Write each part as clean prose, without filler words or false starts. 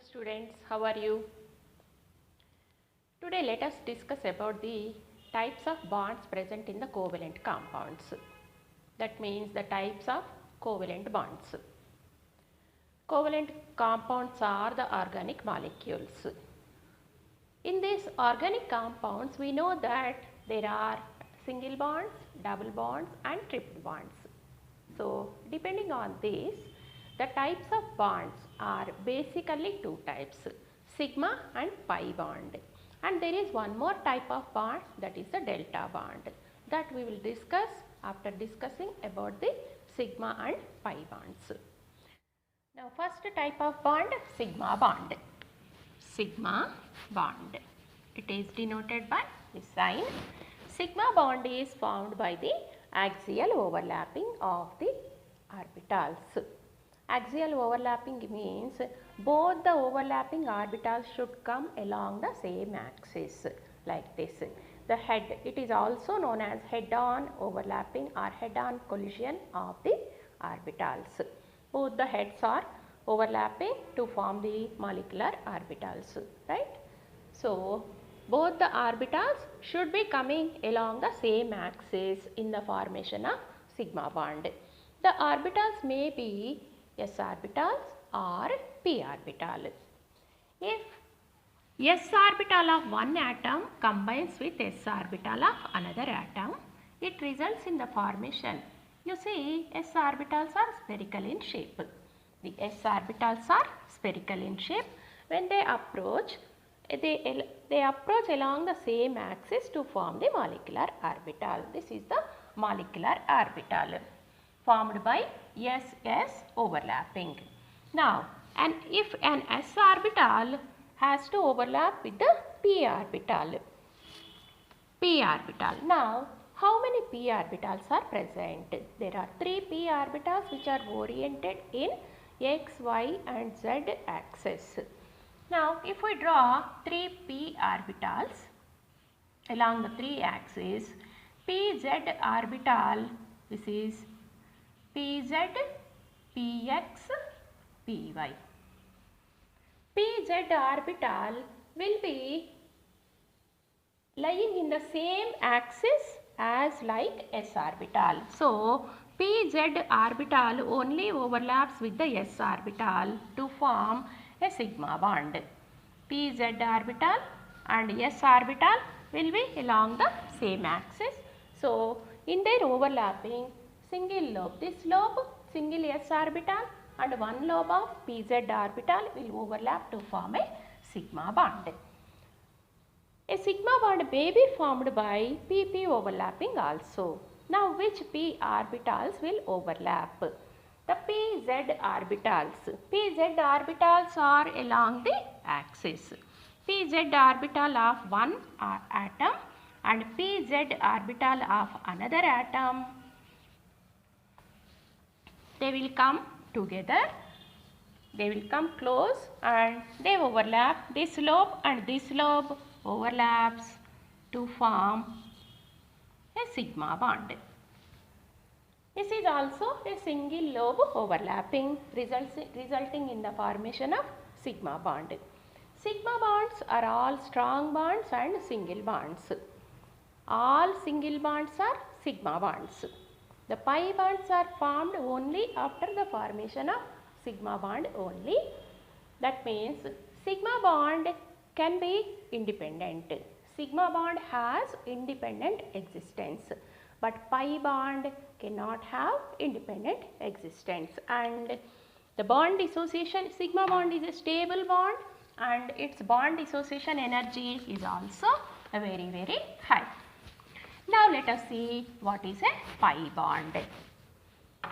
students, how are you? Today let us discuss about the types of bonds present in the covalent compounds. That means the types of covalent bonds. Covalent compounds are the organic molecules. In these organic compounds we know that there are single bonds, double bonds and triple bonds. So depending on this, the types of bonds are basically two types, sigma and pi bond. And there is one more type of bond, that is the delta bond, that we will discuss after discussing about the sigma and pi bonds. Now first type of bond, sigma bond. Sigma bond. It is denoted by this sign. Sigma bond is formed by the axial overlapping of the orbitals. Axial overlapping means both the overlapping orbitals should come along the same axis, like this. The head, it is also known as head-on overlapping or head-on collision of the orbitals. Both the heads are overlapping to form the molecular orbitals, right? So both the orbitals should be coming along the same axis in the formation of sigma bond. The orbitals may be s orbitals or p orbital. If s orbital of one atom combines with s orbital of another atom, it results in the formation. You see, s orbitals are spherical in shape. The s orbitals are spherical in shape. When they approach, they approach along the same axis to form the molecular orbital. This is the molecular orbital formed by s overlapping. Now, and if an s orbital has to overlap with the p orbital. Now, how many p orbitals are present? There are 3 p orbitals which are oriented in x, y and z axis. Now, if we draw 3 p orbitals along the 3 axes, pz orbital, this is pz, px, py. Pz orbital will be lying in the same axis as like s orbital. So, pz orbital only overlaps with the s orbital to form a sigma bond. Pz orbital and s orbital will be along the same axis. So, in their overlapping, single lobe, this lobe single s orbital and one lobe of pz orbital will overlap to form a sigma bond. A sigma bond may be formed by pp overlapping also. Now which p orbitals will overlap? The pz orbitals are along the axis. Pz orbital of one atom and pz orbital of another atom, they will come together, they will come close and they overlap. This lobe and this lobe overlaps to form a sigma bond. This is also a single lobe overlapping resulting in the formation of sigma bond. Sigma bonds are all strong bonds and single bonds. All single bonds are sigma bonds. The pi bonds are formed only after the formation of sigma bond only. That means sigma bond can be independent. Sigma bond has independent existence, but pi bond cannot have independent existence. And the bond dissociation, sigma bond is a stable bond and its bond dissociation energy is also very, very high. Now let us see what is a pi bond.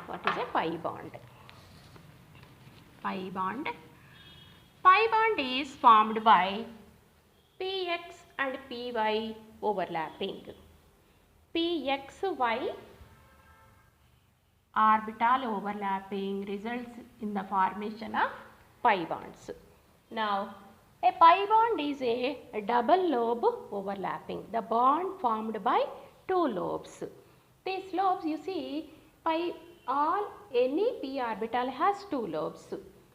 What is a pi bond? Pi bond. Pi bond is formed by px and py overlapping. Pxy orbital overlapping results in the formation of pi bonds. Now, a pi bond is a double lobe overlapping. The bond formed by 2 lobes. These lobes, you see, any p orbital has 2 lobes.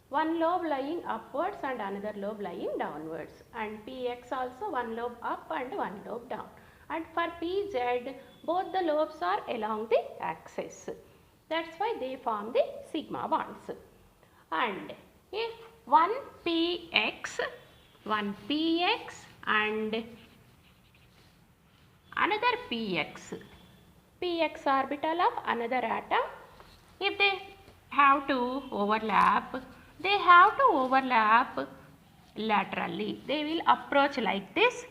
one lobe lying upwards and another lobe lying downwards, and Px also one lobe up and one lobe down, and for Pz both the lobes are along the axis. That's why they form the sigma bonds. And if one Px and another Px orbital of another atom, if they have to overlap, they have to overlap laterally. They will approach like this,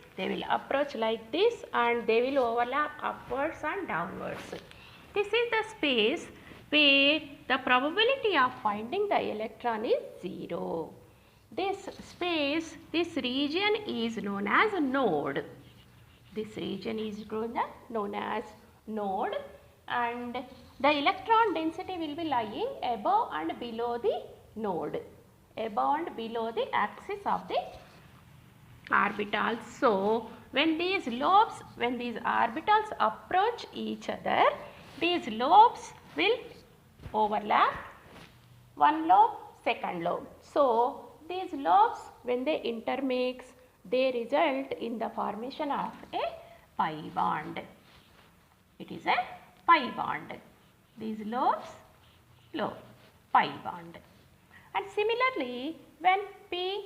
and they will overlap upwards and downwards. This is the space where the probability of finding the electron is 0. This space, this region is known as node. This region is known as node, and the electron density will be lying above and below the node, above and below the axis of the orbitals. So when these orbitals approach each other, these lobes will overlap, one lobe, second lobe. So these lobes, when they intermix, they result in the formation of a pi bond. It is a pi bond. These lobes, pi bond. And similarly, when Py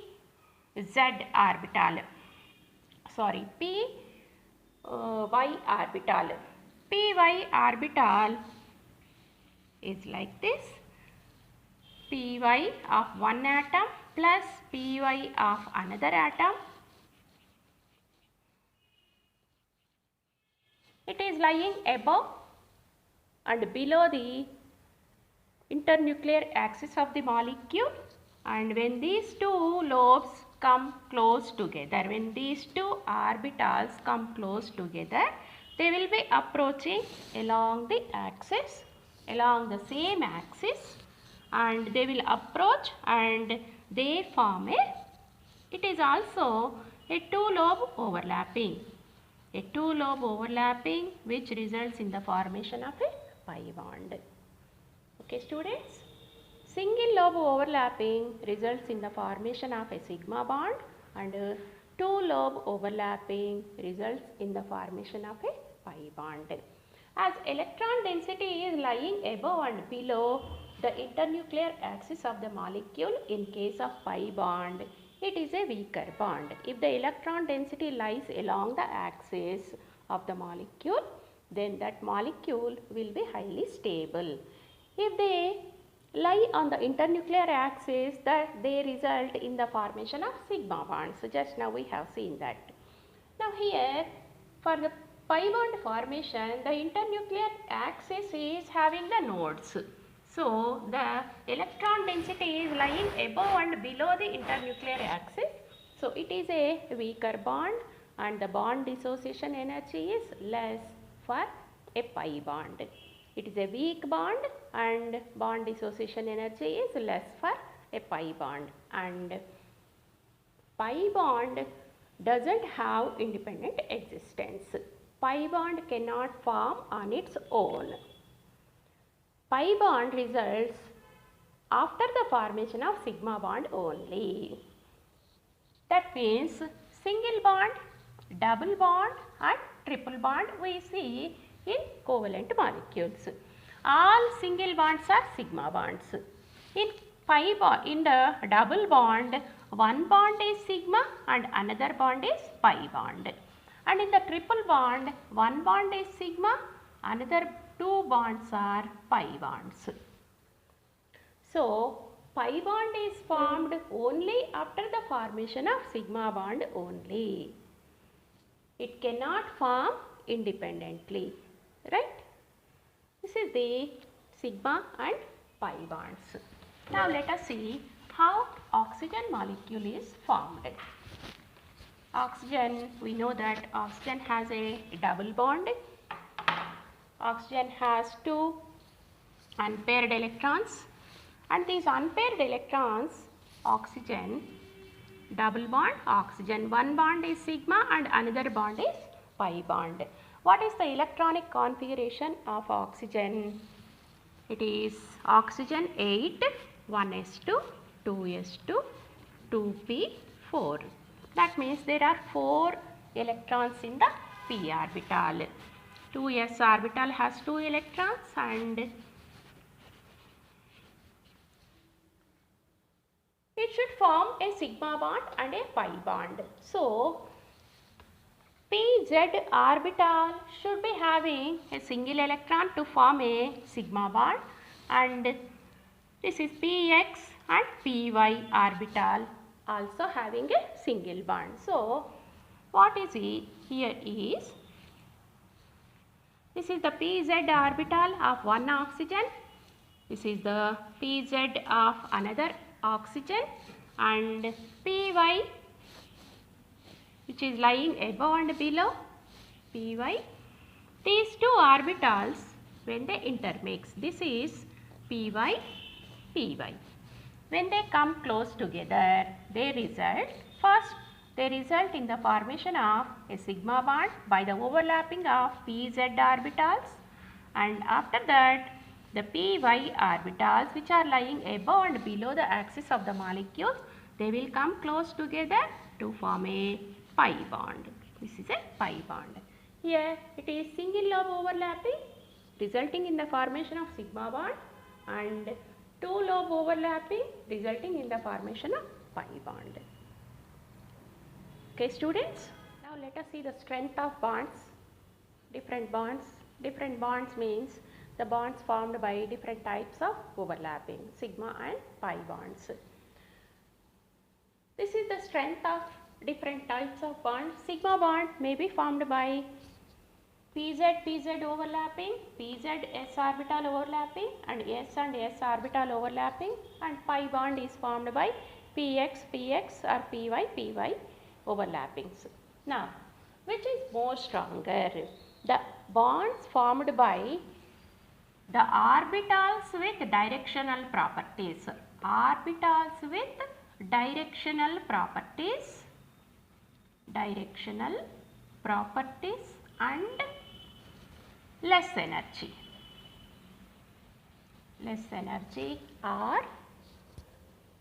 orbital is like this: Py of one atom plus Py of another atom. It is lying above and below the internuclear axis of the molecule, and when these two lobes come close together, when these two orbitals come close together, they will be approaching along the axis, along the same axis, and they will approach and they form it is also a two-lobe overlapping. A two-lobe overlapping which results in the formation of a pi bond. Okay students, single lobe overlapping results in the formation of a sigma bond, and two-lobe overlapping results in the formation of a pi bond. As electron density is lying above and below the internuclear axis of the molecule, in case of pi bond, it is a weaker bond. If the electron density lies along the axis of the molecule, then that molecule will be highly stable. If they lie on the internuclear axis, that they result in the formation of sigma bonds. So just now we have seen that. Now here, for the pi bond formation, the internuclear axis is having the nodes. So the electron density is lying above and below the internuclear axis. So it is a weaker bond, and the bond dissociation energy is less for a pi bond. It is a weak bond and bond dissociation energy is less for a pi bond, and pi bond doesn't have independent existence. Pi bond cannot form on its own. Pi bond results after the formation of sigma bond only. That means single bond, double bond and triple bond we see in covalent molecules. All single bonds are sigma bonds. In the double bond, one bond is sigma and another bond is pi bond. And in the triple bond, one bond is sigma, another two bonds are pi bonds. So pi bond is formed only after the formation of sigma bond only. It cannot form independently, right? This is the sigma and pi bonds. Now let us see how oxygen molecule is formed. Oxygen, we know that oxygen has a double bond. Oxygen has two unpaired electrons, and these unpaired electrons, oxygen, double bond, oxygen, one bond is sigma and another bond is pi bond. What is the electronic configuration of oxygen? It is oxygen 8, 1s2, 2s2, 2p4. That means there are 4 electrons in the p orbital. 2s orbital has 2 electrons and it should form a sigma bond and a pi bond. So, pz orbital should be having a single electron to form a sigma bond, and this is px and py orbital also having a single bond. So, what is it here is, this is the pz orbital of one oxygen, this is the pz of another oxygen, and py which is lying above and below py. These two orbitals, when they intermix, this is py, py. When they come close together, they result in the formation of a sigma bond by the overlapping of pz orbitals, and after that the py orbitals which are lying above and below the axis of the molecules, they will come close together to form a pi bond. This is a pi bond. Here it is single lobe overlapping resulting in the formation of sigma bond, and two lobe overlapping resulting in the formation of pi bond. Okay students, now let us see the strength of bonds. Different bonds means the bonds formed by different types of overlapping, sigma and pi bonds. This is the strength of different types of bonds. Sigma bond may be formed by pz overlapping, pz s orbital overlapping, and s orbital overlapping, and pi bond is formed by px or py overlappings. Now, which is more stronger? The bonds formed by the orbitals with directional properties. Orbitals with directional properties and less energy. Less energy, or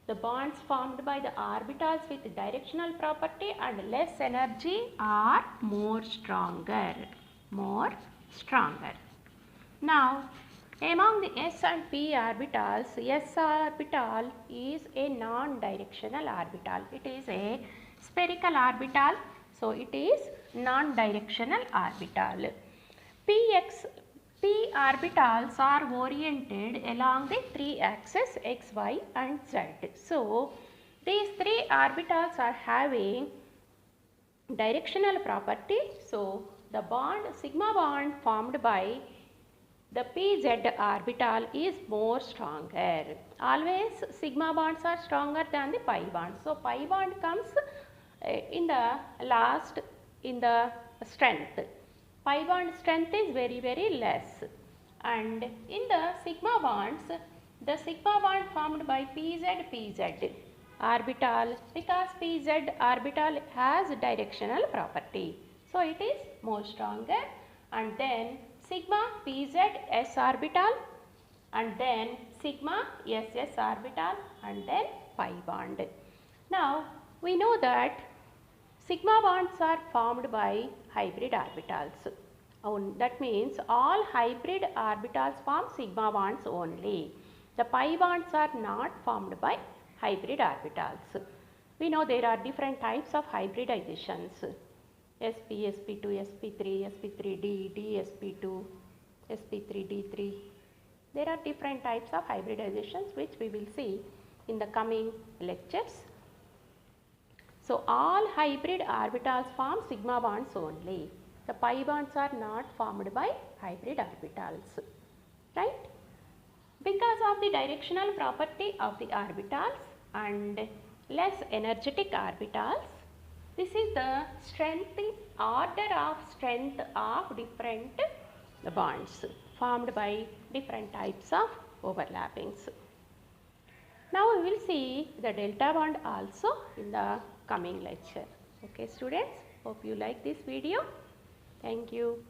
the bonds formed by the orbitals with directional property and less energy are more stronger. Now, among the s and p orbitals, s orbital is a non-directional orbital. It is a spherical orbital, so it is non-directional orbital. P orbitals are oriented along the 3 axes x, y and z. So, these 3 orbitals are having directional property. So, the bond, sigma bond formed by the pz orbital is more stronger. Always sigma bonds are stronger than the pi bond. So, pi bond comes in the last in the strength. Pi bond strength is very less, and in the sigma bonds, the sigma bond formed by pz orbital, because pz orbital has directional property, so it is more stronger, and then sigma pz s orbital, and then sigma ss orbital, and then pi bond. Now we know that sigma bonds are formed by hybrid orbitals. That means all hybrid orbitals form sigma bonds only. The pi bonds are not formed by hybrid orbitals. We know there are different types of hybridizations. sp, sp2, sp3, sp3d, d, sp2, sp3, d3. There are different types of hybridizations which we will see in the coming lectures. So, all hybrid orbitals form sigma bonds only. The pi bonds are not formed by hybrid orbitals, right? Because of the directional property of the orbitals and less energetic orbitals, this is the order of strength of different bonds formed by different types of overlappings. Now we will see the delta bond also in the coming lecture. Okay students, hope you like this video. Thank you.